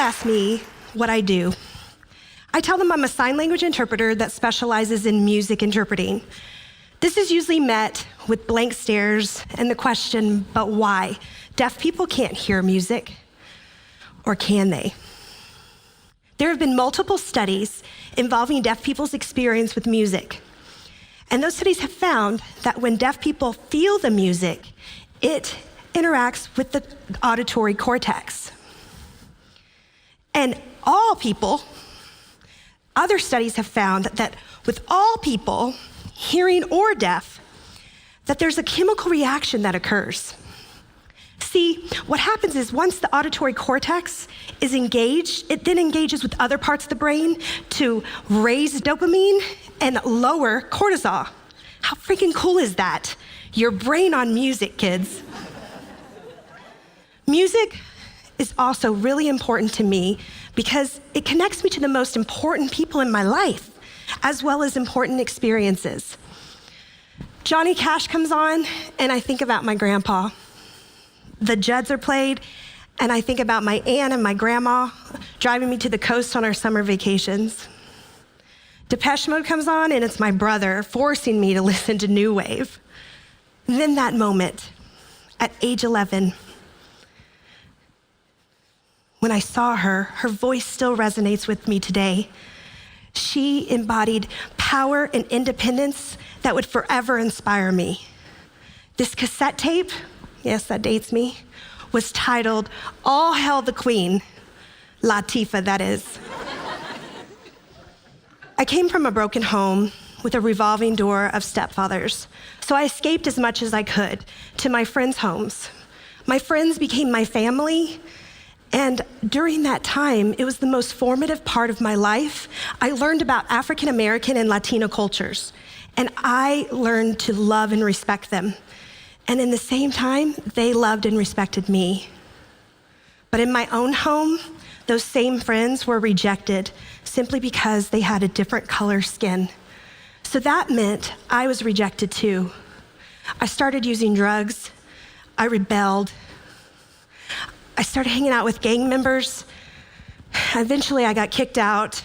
ask me what I do, I tell them I'm a sign language interpreter that specializes in music interpreting. This is usually met with blank stares and the question, but why? Deaf people can't hear music, or can they? There have been multiple studies involving deaf people's experience with music. And those studies have found that when deaf people feel the music, it interacts with the auditory cortex. And all people, other studies have found that with all people, hearing or deaf, that there's a chemical reaction that occurs. See, what happens is once the auditory cortex is engaged, it then engages with other parts of the brain to raise dopamine and lower cortisol. How freaking cool is that? Your brain on music, kids. Music is also really important to me because it connects me to the most important people in my life, as well as important experiences. Johnny Cash comes on, and I think about my grandpa. The Judds are played, and I think about my aunt and my grandma driving me to the coast on our summer vacations. Depeche Mode comes on, and it's my brother forcing me to listen to new wave. And then that moment, at age 11, when I saw her, her voice still resonates with me today. She embodied power and independence that would forever inspire me. This cassette tape, yes, that dates me, was titled All Hail the Queen, Latifah, that is. I came from a broken home with a revolving door of stepfathers, so I escaped as much as I could to my friends' homes. My friends became my family, and during that time, it was the most formative part of my life. I learned about African American and Latino cultures, and I learned to love and respect them. And in the same time, they loved and respected me. But in my own home, those same friends were rejected simply because they had a different color skin. So that meant I was rejected too. I started using drugs. I rebelled. I started hanging out with gang members. Eventually, I got kicked out.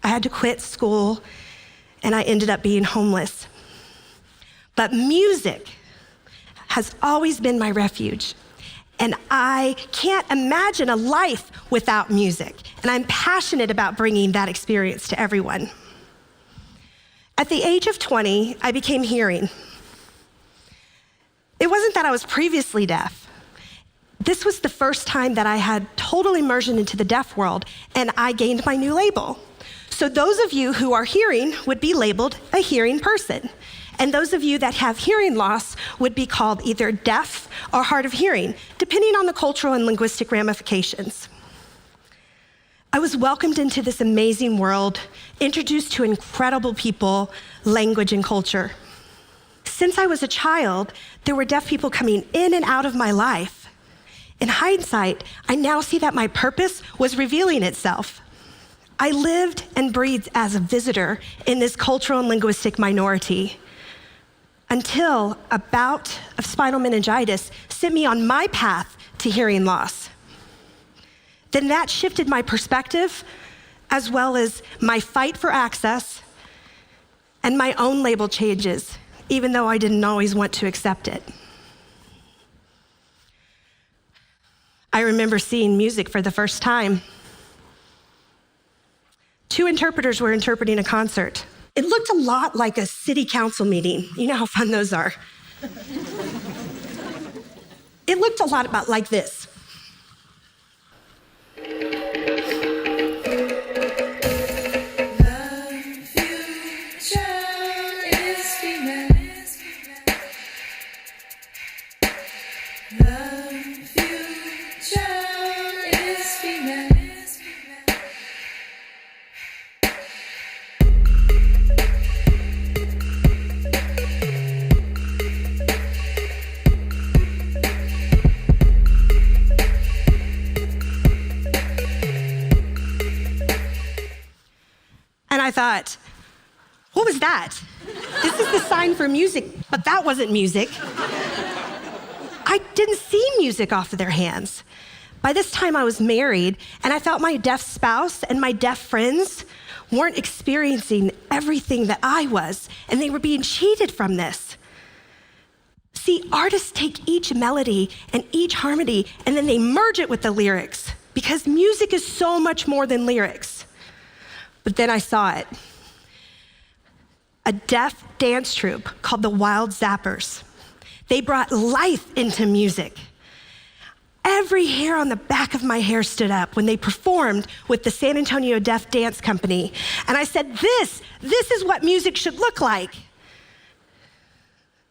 I had to quit school, and I ended up being homeless. But music has always been my refuge, and I can't imagine a life without music, and I'm passionate about bringing that experience to everyone. At the age of 20, I became hearing. It wasn't that I was previously deaf. This was the first time that I had total immersion into the deaf world, and I gained my new label. So those of you who are hearing would be labeled a hearing person. And those of you that have hearing loss would be called either deaf or hard of hearing, depending on the cultural and linguistic ramifications. I was welcomed into this amazing world, introduced to incredible people, language, and culture. Since I was a child, there were deaf people coming in and out of my life. In hindsight, I now see that my purpose was revealing itself. I lived and breathed as a visitor in this cultural and linguistic minority until a bout of spinal meningitis sent me on my path to hearing loss. Then that shifted my perspective, as well as my fight for access and my own label changes, even though I didn't always want to accept it. I remember seeing music for the first time. 2 interpreters were interpreting a concert. It looked a lot like a city council meeting. You know how fun those are. It looked a lot about like this. And I thought, what was that? This is the sign for music, but that wasn't music. I didn't see music off of their hands. By this time, I was married, and I felt my deaf spouse and my deaf friends weren't experiencing everything that I was, and they were being cheated from this. See, artists take each melody and each harmony, and then they merge it with the lyrics, because music is so much more than lyrics. But then I saw it. A deaf dance troupe called the Wild Zappers. They brought life into music. Every hair on the back of my hair stood up when they performed with the San Antonio Deaf Dance Company. And I said, this is what music should look like.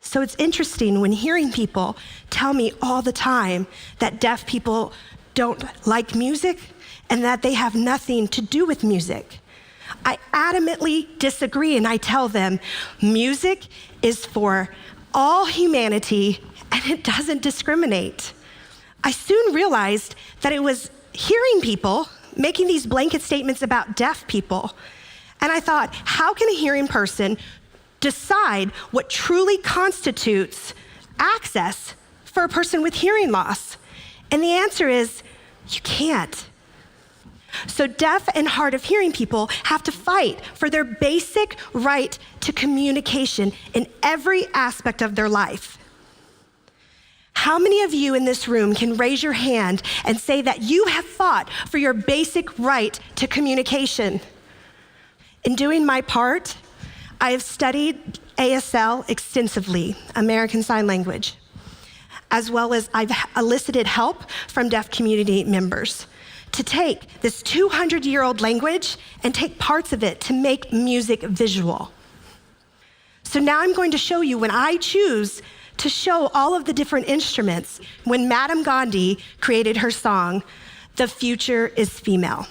So it's interesting when hearing people tell me all the time that deaf people don't like music and that they have nothing to do with music. I adamantly disagree, and I tell them, music is for all humanity and it doesn't discriminate. I soon realized that it was hearing people making these blanket statements about deaf people. And I thought, how can a hearing person decide what truly constitutes access for a person with hearing loss? And the answer is, you can't. So deaf and hard of hearing people have to fight for their basic right to communication in every aspect of their life. How many of you in this room can raise your hand and say that you have fought for your basic right to communication? In doing my part, I have studied ASL extensively, American Sign Language, as well as I've elicited help from deaf community members to take this 200-year-old language and take parts of it to make music visual. So now I'm going to show you when I choose to show all of the different instruments when Madame Gandhi created her song, "The Future is Female."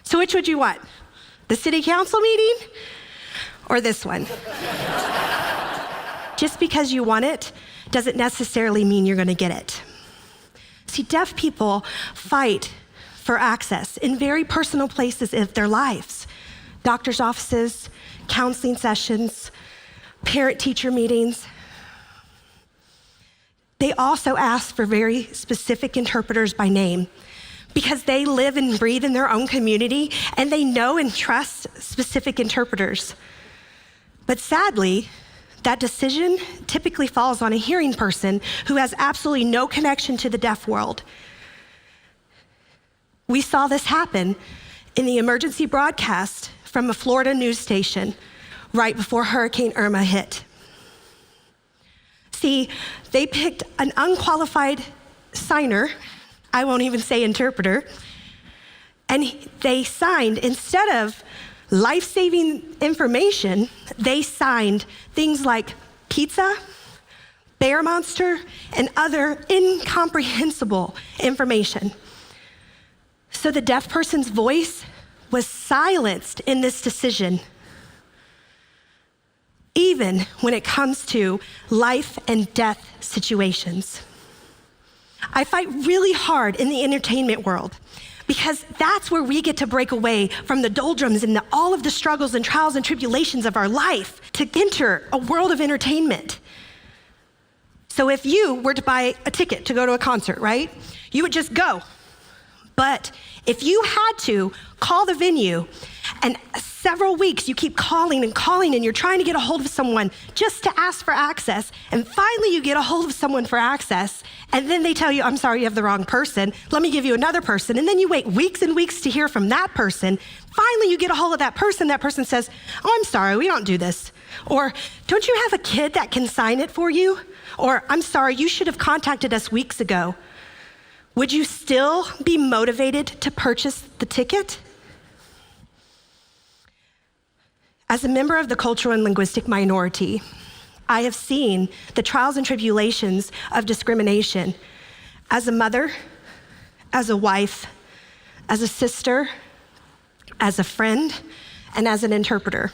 So which would you want? The city council meeting or this one? Just because you want it doesn't necessarily mean you're going to get it. See, deaf people fight for access in very personal places of their lives. Doctor's offices, counseling sessions, parent-teacher meetings. They also ask for very specific interpreters by name, because they live and breathe in their own community and they know and trust specific interpreters. But sadly, that decision typically falls on a hearing person who has absolutely no connection to the deaf world. We saw this happen in the emergency broadcast from a Florida news station right before Hurricane Irma hit. See, they picked an unqualified signer, I won't even say interpreter, and they signed, instead of life-saving information, they signed things like pizza, bear monster, and other incomprehensible information. So the deaf person's voice was silenced in this decision, even when it comes to life and death situations. I fight really hard in the entertainment world because that's where we get to break away from the doldrums and all of the struggles and trials and tribulations of our life to enter a world of entertainment. So if you were to buy a ticket to go to a concert, right, you would just go. But if you had to call the venue and several weeks you keep calling and you're trying to get a hold of someone just to ask for access, and finally you get a hold of someone for access, and then they tell you, I'm sorry, you have the wrong person, let me give you another person, and then you wait weeks and weeks to hear from that person. Finally you get a hold of that person says, oh, I'm sorry, we don't do this. Or, don't you have a kid that can sign it for you? Or, I'm sorry, you should have contacted us weeks ago. Would you still be motivated to purchase the ticket? As a member of the cultural and linguistic minority, I have seen the trials and tribulations of discrimination as a mother, as a wife, as a sister, as a friend, and as an interpreter.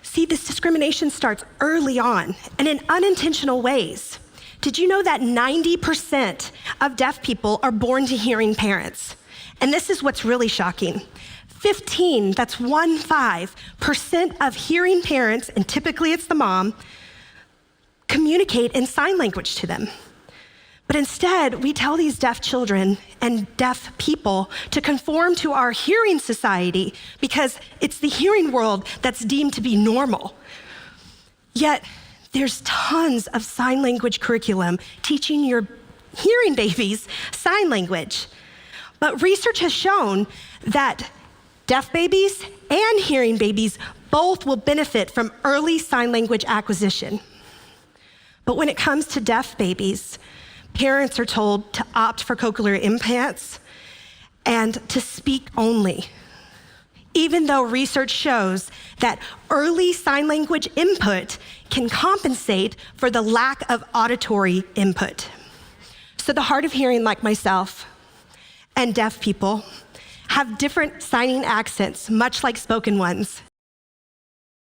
See, this discrimination starts early on and in unintentional ways. Did you know that 90% of deaf people are born to hearing parents? And this is what's really shocking. 15% of hearing parents, and typically it's the mom, communicate in sign language to them. But instead, we tell these deaf children and deaf people to conform to our hearing society because it's the hearing world that's deemed to be normal. Yet, there's tons of sign language curriculum teaching your hearing babies sign language. But research has shown that deaf babies and hearing babies both will benefit from early sign language acquisition. But when it comes to deaf babies, parents are told to opt for cochlear implants and to speak only, even though research shows that early sign language input can compensate for the lack of auditory input. So the hard of hearing, like myself, and deaf people have different signing accents, much like spoken ones.